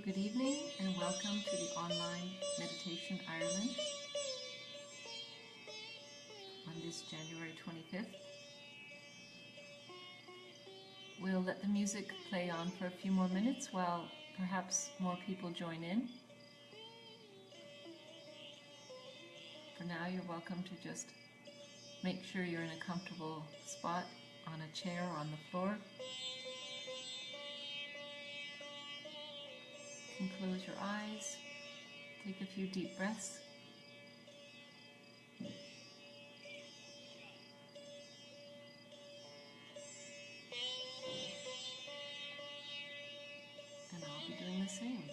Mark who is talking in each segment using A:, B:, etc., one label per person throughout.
A: good evening and welcome to the online Meditation Ireland on this January 25th. We'll let the music play on for a few more minutes while perhaps more people join in. For now, you're welcome to just make sure you're in a comfortable spot on a chair or on the floor. You can close your eyes, take a few deep breaths. And I'll be doing the same.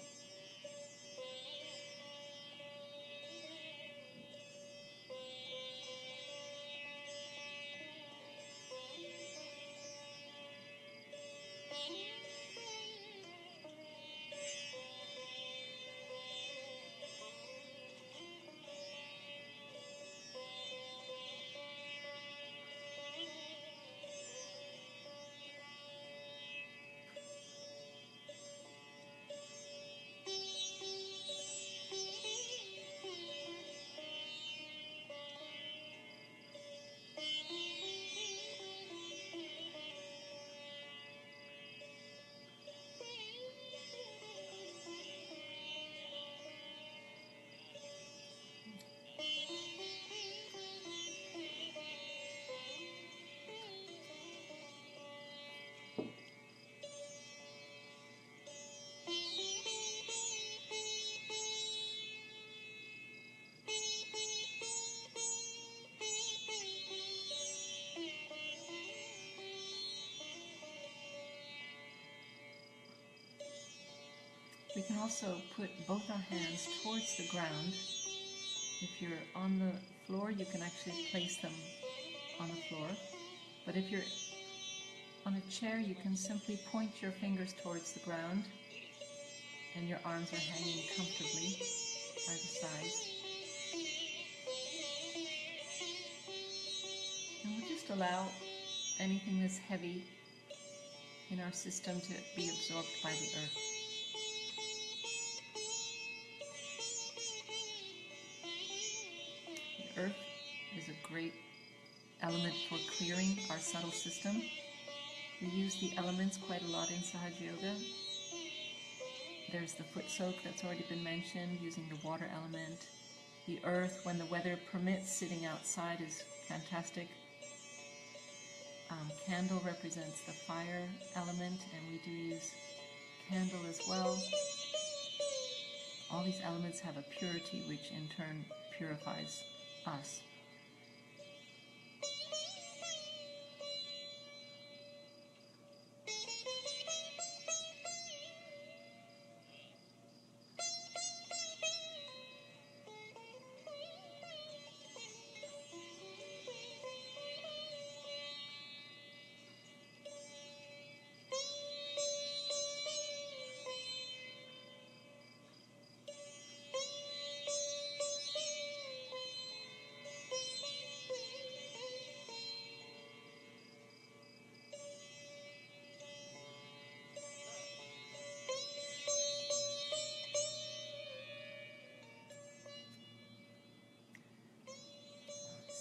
A: We can also put both our hands towards the ground. If you're on the floor, you can actually place them on the floor. But if you're on a chair, you can simply point your fingers towards the ground and your arms are hanging comfortably by the sides. And we'll just allow anything that's heavy in our system to be absorbed by the earth. Earth is a great element for clearing our subtle system. We use the elements quite a lot in Sahaja Yoga. There's the foot soak that's already been mentioned, using the water element. The earth, when the weather permits, sitting outside is fantastic. Candle represents the fire element, and we do use candle as well. All these elements have a purity which in turn purifies us.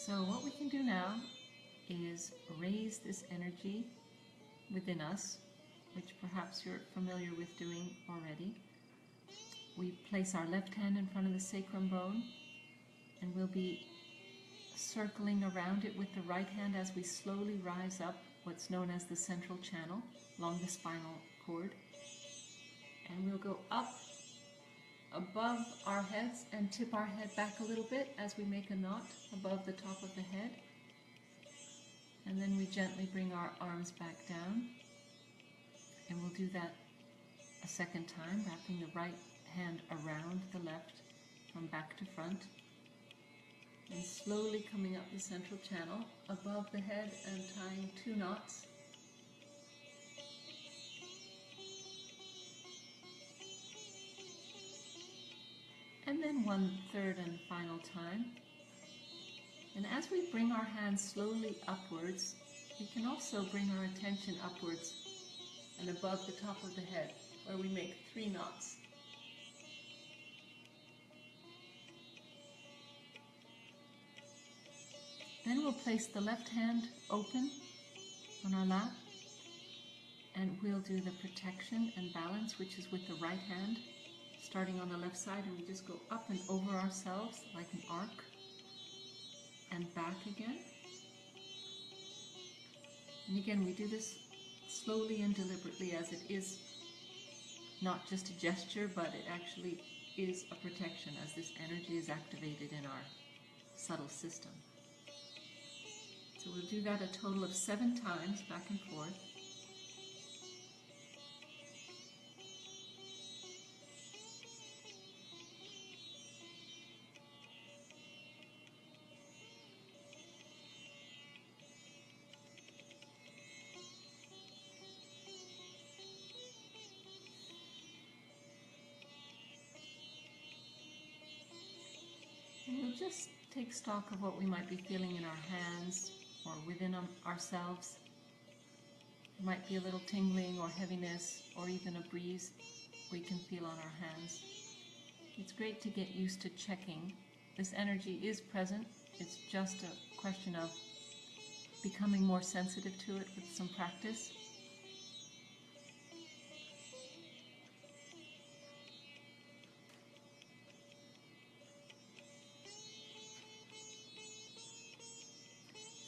A: So what we can do now is raise this energy within us, which perhaps you're familiar with doing already. We place our left hand in front of the sacrum bone, and we'll be circling around it with the right hand as we slowly rise up what's known as the central channel along the spinal cord. And we'll go up above our heads and tip our head back a little bit as we make a knot above the top of the head. And then we gently bring our arms back down. And we'll do that a second time, wrapping the right hand around the left from back to front. And slowly coming up the central channel above the head and tying 2 knots. And then 1/3 and final time. And as we bring our hands slowly upwards, we can also bring our attention upwards and above the top of the head, where we make 3 knots. Then we'll place the left hand open on our lap, and we'll do the protection and balance, which is with the right hand, starting on the left side, and we just go up and over ourselves like an arc, and back again. And again, we do this slowly and deliberately, as it is not just a gesture, but it actually is a protection, as this energy is activated in our subtle system. So we'll do that a total of 7 times, back and forth. And we'll just take stock of what we might be feeling in our hands or within ourselves. It might be a little tingling or heaviness, or even a breeze we can feel on our hands. It's great to get used to checking. This energy is present. It's just a question of becoming more sensitive to it with some practice.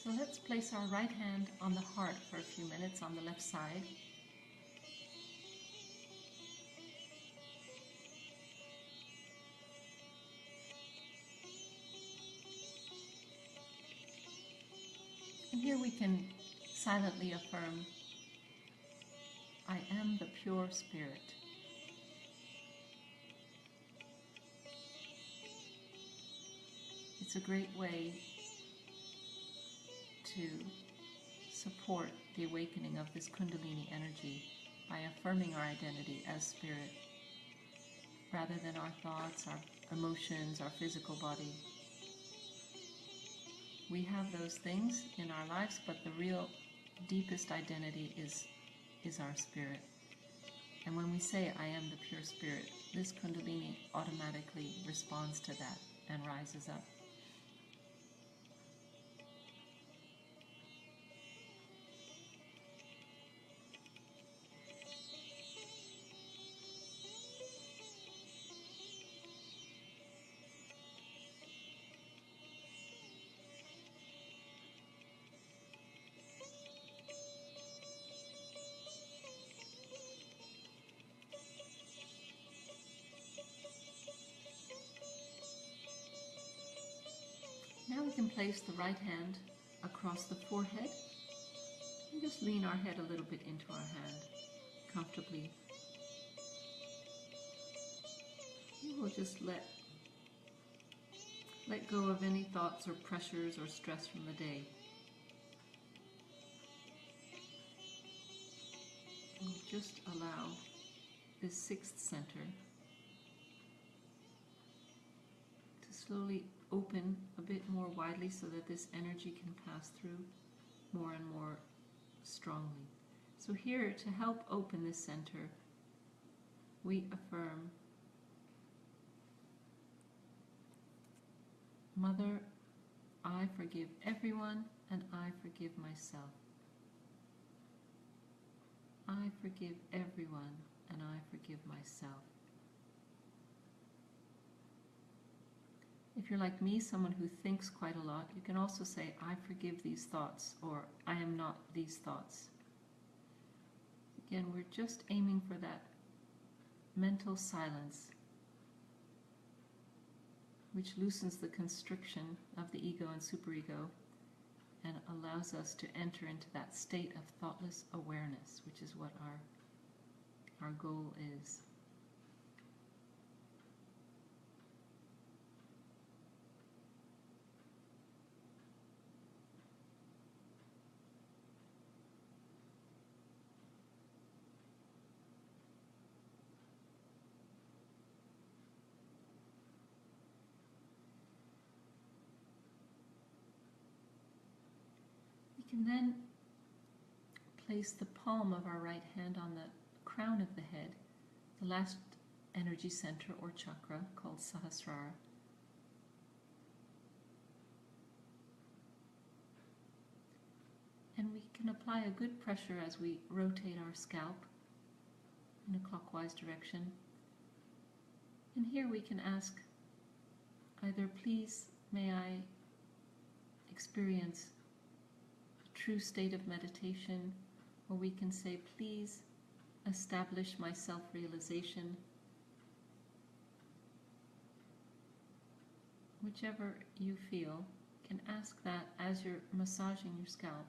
A: So let's place our right hand on the heart for a few minutes on the left side. And here we can silently affirm, I am the pure spirit. It's a great way to support the awakening of this Kundalini energy by affirming our identity as spirit, rather than our thoughts, our emotions, our physical body. We have those things in our lives, but the real deepest identity is our spirit. And when we say, I am the pure spirit, this Kundalini automatically responds to that and rises up. Now we can place the right hand across the forehead and just lean our head a little bit into our hand comfortably. And we'll just let go of any thoughts or pressures or stress from the day. And just allow this 6th center to slowly open a bit more widely so that this energy can pass through more and more strongly. So here, to help open this center, we affirm, Mother, I forgive everyone and I forgive myself. I forgive everyone and I forgive myself. If you're like me, someone who thinks quite a lot, you can also say, I forgive these thoughts, or I am not these thoughts. Again, we're just aiming for that mental silence, which loosens the constriction of the ego and superego and allows us to enter into that state of thoughtless awareness, which is what our goal is. We can then place the palm of our right hand on the crown of the head, the last energy center or chakra called Sahasrara. We can apply a good pressure as we rotate our scalp in a clockwise direction. And here we can ask either, please, may I experience a true state of meditation, or we can say, please establish my self-realization. Whichever you feel, you can ask that as you're massaging your scalp.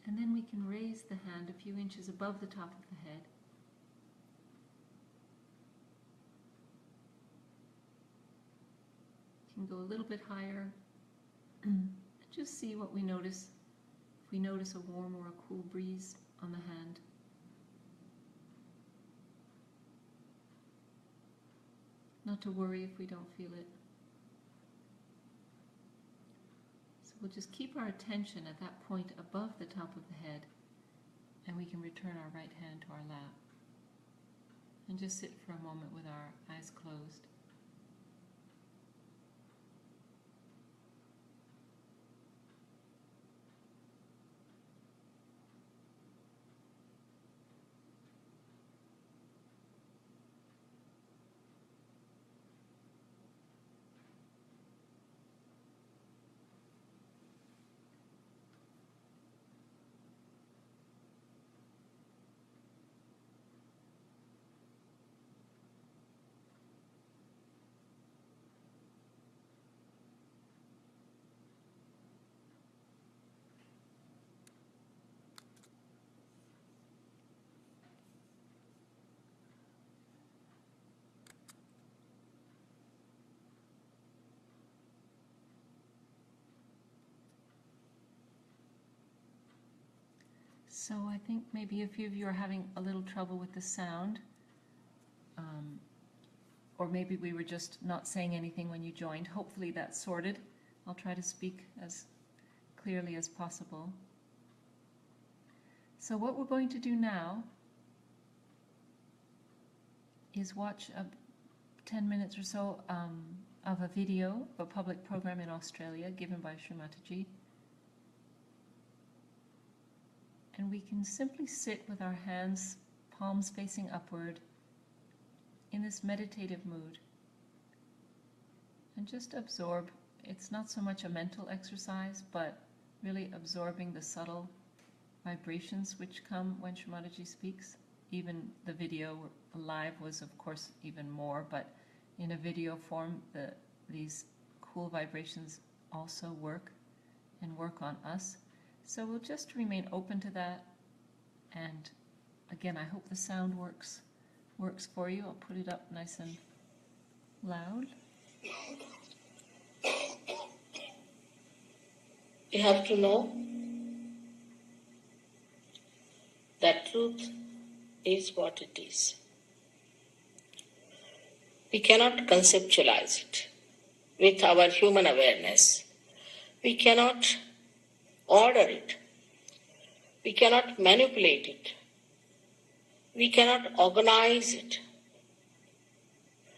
A: And then we can raise the hand a few inches above the top of the head. You can go a little bit higher. Just see what we notice. If we notice a warm or a cool breeze on the hand. Not to worry if we don't feel it. We'll just keep our attention at that point above the top of the head, and we can return our right hand to our lap. And just sit for a moment with our eyes closed. So I think maybe a few of you are having a little trouble with the sound. Or maybe we were just not saying anything when you joined. Hopefully that's sorted. I'll try to speak as clearly as possible. So what we're going to do now is watch 10 minutes or so of a video of a public program in Australia given by Srimataji. And we can simply sit with our hands, palms facing upward, in this meditative mood. And just absorb. It's not so much a mental exercise, but really absorbing the subtle vibrations which come when Srimataji speaks. Even the video live was, of course, even more, but in a video form, these cool vibrations also work and work on us. So we'll just remain open to that, and again, I hope the sound works for you. I'll put it up nice and loud.
B: You have to know that truth is what it is. We cannot conceptualize it with our human awareness. We cannot order it. We cannot manipulate it. We cannot organize it.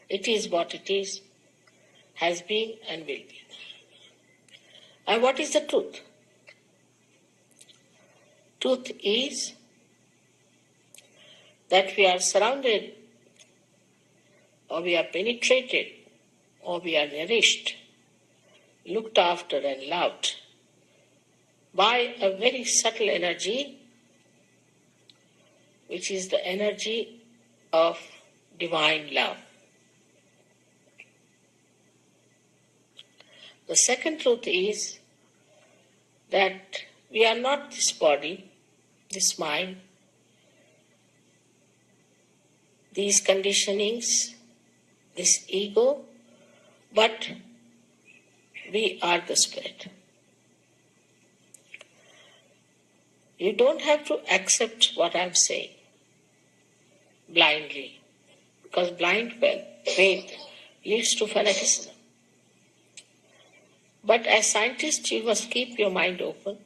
B: It is what it is, has been and will be. And what is the truth? Truth is that we are surrounded, or we are penetrated, or we are nourished, looked after and loved by a very subtle energy, which is the energy of divine love. The second truth is that we are not this body, this mind, these conditionings, this ego, but we are the spirit. You don't have to accept what I'm saying blindly, because blind faith leads to fanaticism. But as scientists, you must keep your mind open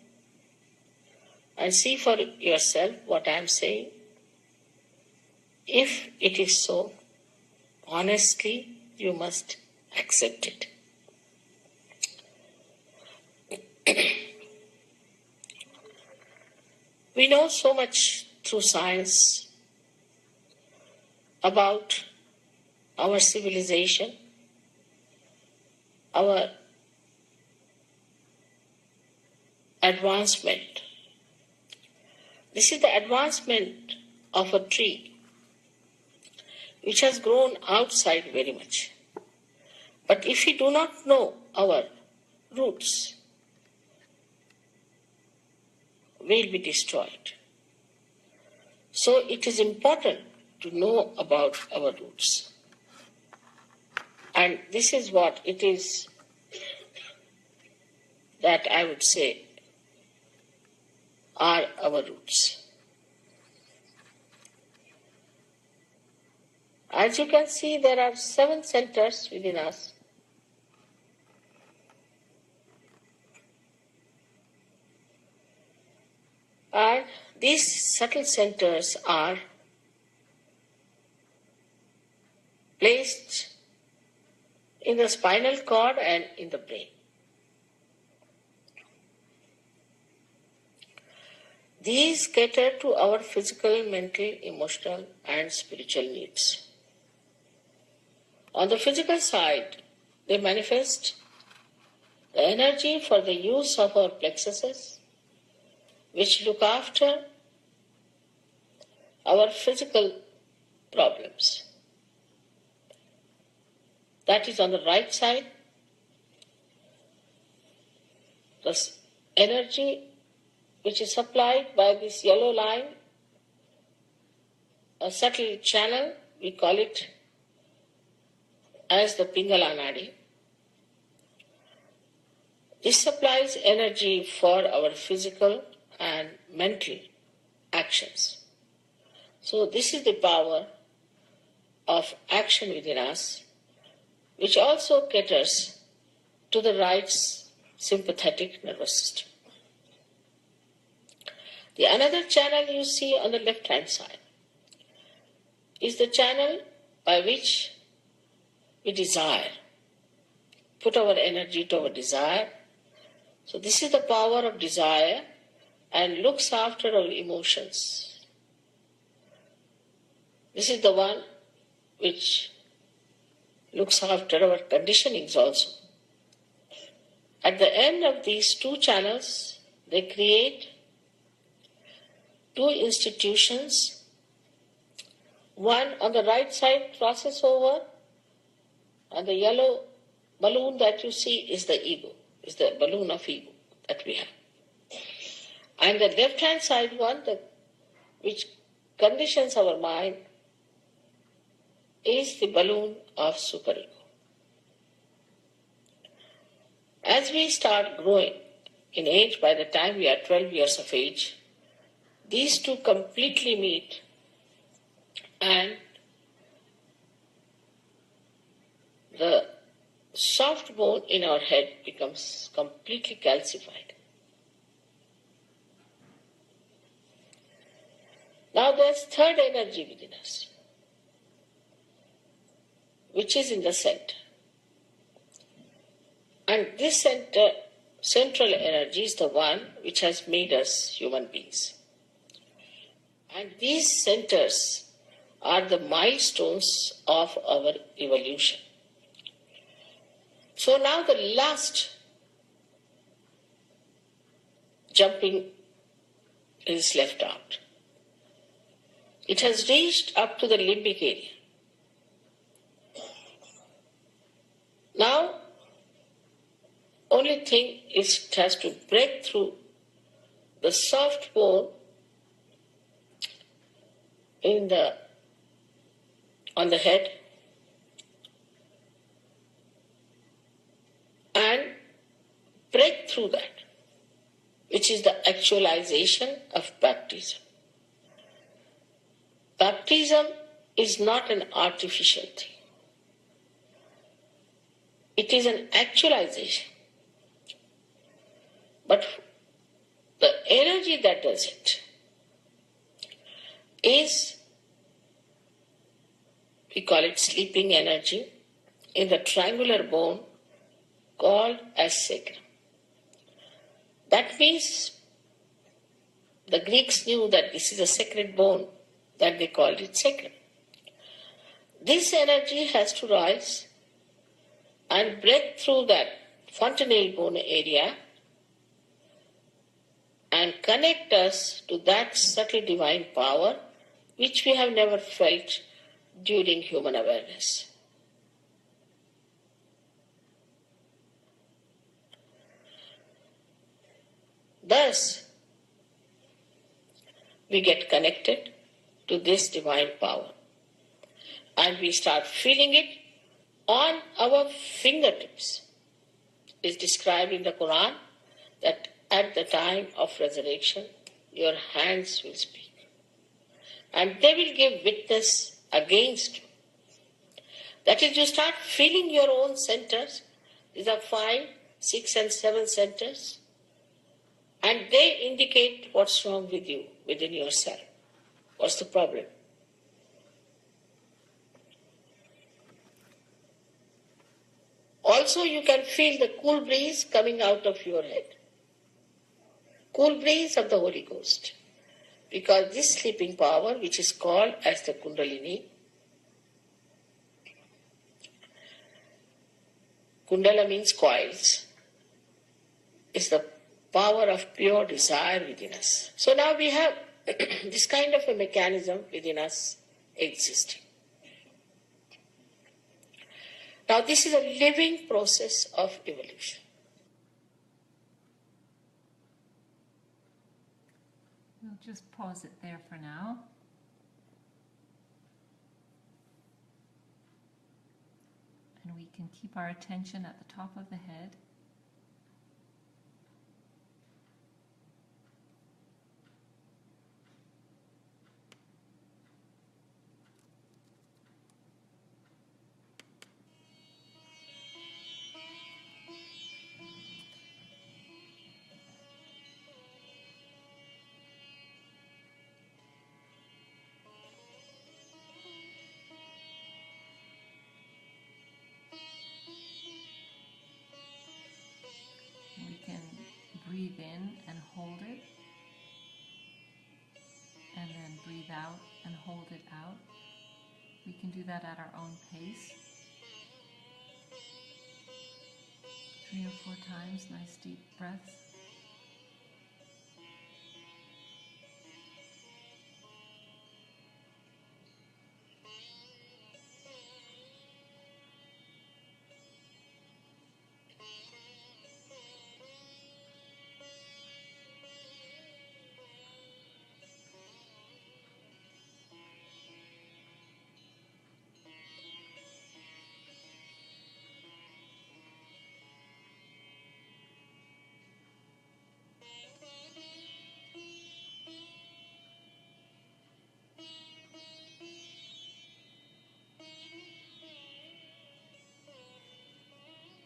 B: and see for yourself what I am saying. If it is so, honestly, you must accept it. We know so much through science about our civilization, our advancement. This is the advancement of a tree which has grown outside very much. But if we do not know our roots, we will be destroyed. So it is important to know about our roots. And this is what it is that I would say are our roots. As you can see, there are 7 centers within us. And these subtle centers are placed in the spinal cord and in the brain. These cater to our physical, mental, emotional, and spiritual needs. On the physical side, they manifest the energy for the use of our plexuses, which look after our physical problems. That is on the right side. The energy which is supplied by this yellow line, a subtle channel, we call it as the Pingala Nadi. This supplies energy for our physical and mental actions. So this is the power of action within us, which also caters to the right sympathetic nervous system. The another channel you see on the left hand side is the channel by which we desire, put our energy to our desire. So this is the power of desire and looks after our emotions. This is the one which looks after our conditionings also. At the end of these 2 channels, they create 2 institutions. One on the right side crosses over, and the yellow balloon that you see is the ego, is the balloon of ego that we have. And the left-hand side one, which conditions our mind, is the balloon of superego. As we start growing in age, by the time we are 12 years of age, these 2 completely meet and the soft bone in our head becomes completely calcified. Now there's third energy within us, which is in the center. And this central energy is the one which has made us human beings. And these centers are the milestones of our evolution. So now the last jumping is left out. It has reached up to the limbic area. Now, only thing is it has to break through the soft bone on the head and break through that, which is the actualization of baptism. Baptism is not an artificial thing. It is an actualization. But the energy that does it is, we call it sleeping energy, in the triangular bone called as sacrum. That means the Greeks knew that this is a sacred bone, that they called it sacrum. This energy has to rise and break through that fontanelle bone area and connect us to that subtle divine power which we have never felt during human awareness. Thus, we get connected to this divine power and we start feeling it on our fingertips. It's described in the Quran that at the time of resurrection, your hands will speak and they will give witness against you. That is, you start feeling your own centers. These are 5, 6 and 7 centers, and they indicate what's wrong with you, within yourself. What's the problem? Also, you can feel the cool breeze coming out of your head. Cool breeze of the Holy Ghost. Because this sleeping power, which is called as the Kundalini, Kundala means coils, is the power of pure desire within us. So now we have this kind of a mechanism within us existing. Now this is a living process of evolution.
A: We'll just pause it there for now. And we can keep our attention at the top of the head. We can breathe in and hold it, and then breathe out and hold it out. We can do that at our own pace. 3 or 4 times, nice deep breaths.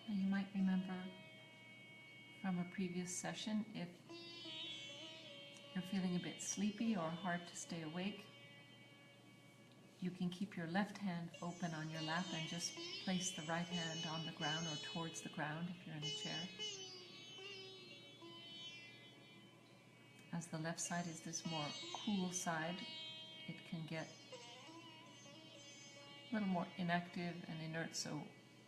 A: Now you might remember from a previous session, if you're feeling a bit sleepy or hard to stay awake, you can keep your left hand open on your lap and just place the right hand on the ground or towards the ground if you're in a chair. As the left side is this more cool side, it can get a little more inactive and inert, so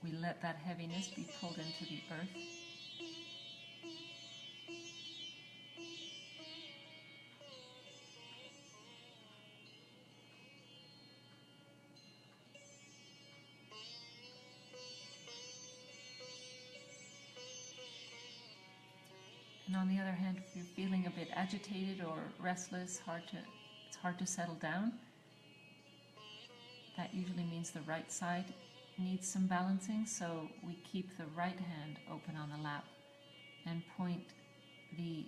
A: we let that heaviness be pulled into the earth. And on the other hand, if you're feeling a bit agitated or restless, it's hard to settle down, that usually means the right side needs some balancing, so we keep the right hand open on the lap and point the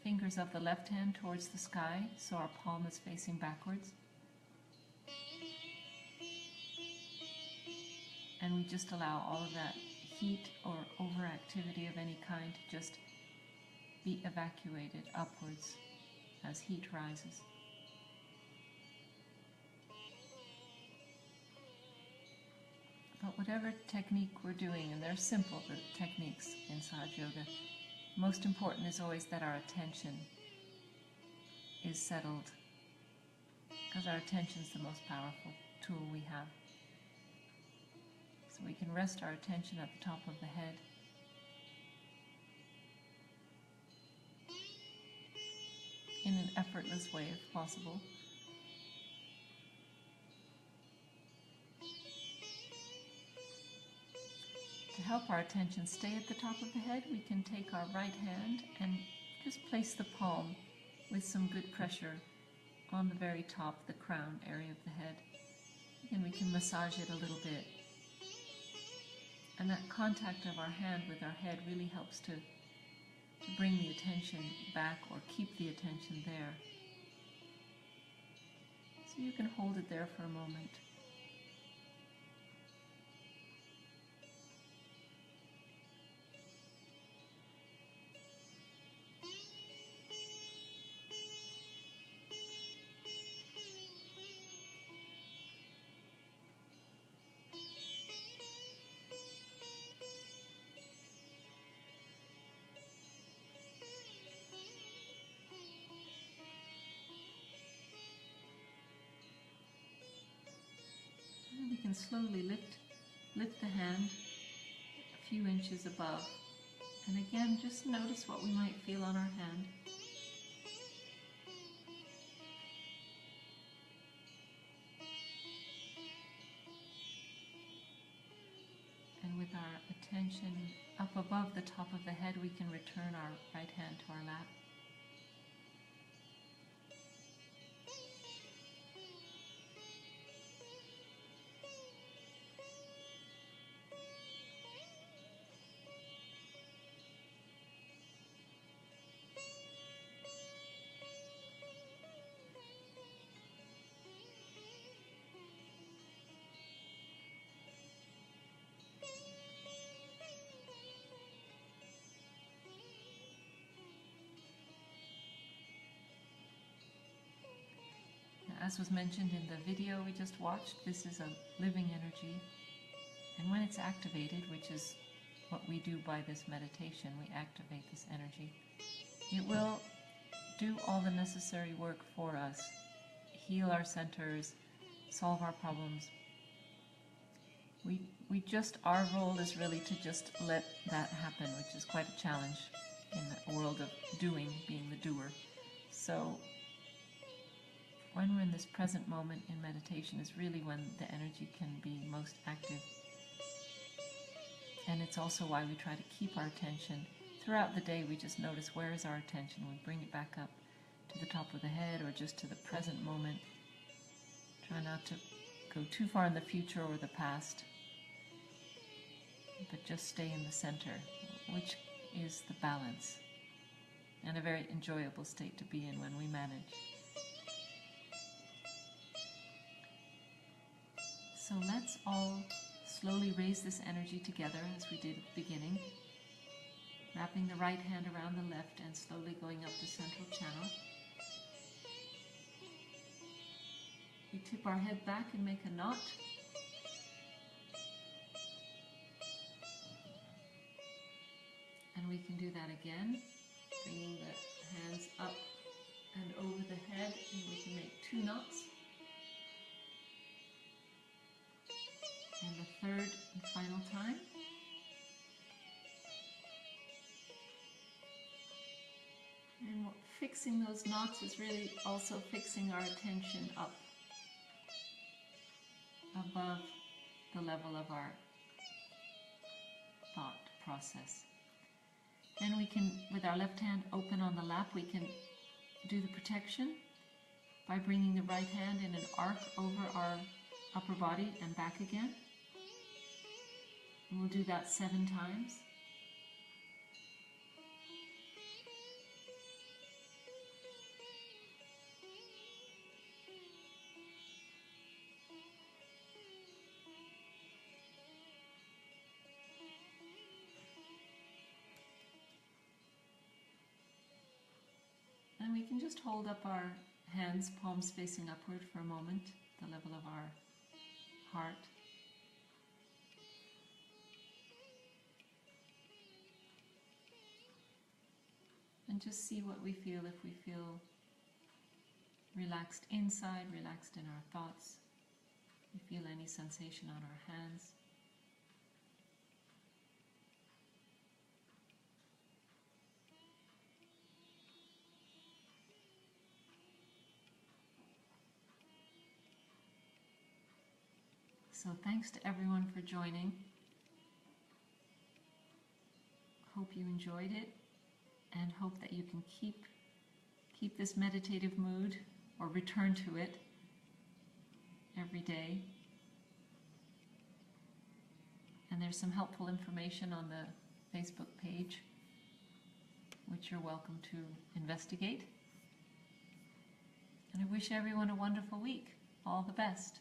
A: fingers of the left hand towards the sky, so our palm is facing backwards. And we just allow all of that heat or overactivity of any kind to just be evacuated upwards as heat rises. But whatever technique we're doing, and they're simple, the techniques in Sahaja Yoga, most important is always that our attention is settled, because our attention is the most powerful tool we have. So we can rest our attention at the top of the head. In an effortless way if possible. To help our attention stay at the top of the head, we can take our right hand and just place the palm with some good pressure on the very top, the crown area of the head. And we can massage it a little bit. And that contact of our hand with our head really helps to bring the attention back or keep the attention there. So you can hold it there for a moment. We can slowly lift the hand a few inches above. And again, just notice what we might feel on our hand. And with our attention up above the top of the head, we can return our right hand to our lap. As was mentioned in the video we just watched, this is a living energy, and when it's activated, which is what we do by this meditation, we activate this energy, it will do all the necessary work for us, heal our centers, solve our problems. Our role is really to just let that happen, which is quite a challenge in the world of doing, being the doer. So when we're in this present moment in meditation is really when the energy can be most active. And it's also why we try to keep our attention. Throughout the day, we just notice where is our attention. We bring it back up to the top of the head or just to the present moment. Try not to go too far in the future or the past, but just stay in the center, which is the balance, and a very enjoyable state to be in when we manage. So let's all slowly raise this energy together as we did at the beginning, wrapping the right hand around the left and slowly going up the central channel. We tip our head back and make a knot. And we can do that again, bringing the hands up and over the head, and we can make 2 knots. And the third and final time. And fixing those knots is really also fixing our attention up above the level of our thought process. And we can, with our left hand open on the lap, we can do the protection by bringing the right hand in an arc over our upper body and back again. And we'll do that 7 times. we can just hold up our hands, palms facing upward for a moment, the level of our heart. And just see what we feel, if we feel relaxed inside, relaxed in our thoughts. If we feel any sensation on our hands. So thanks to everyone for joining. Hope you enjoyed it, and hope that you can keep this meditative mood, or return to it every day. And there's some helpful information on the Facebook page, which you're welcome to investigate. And I wish everyone a wonderful week. All the best.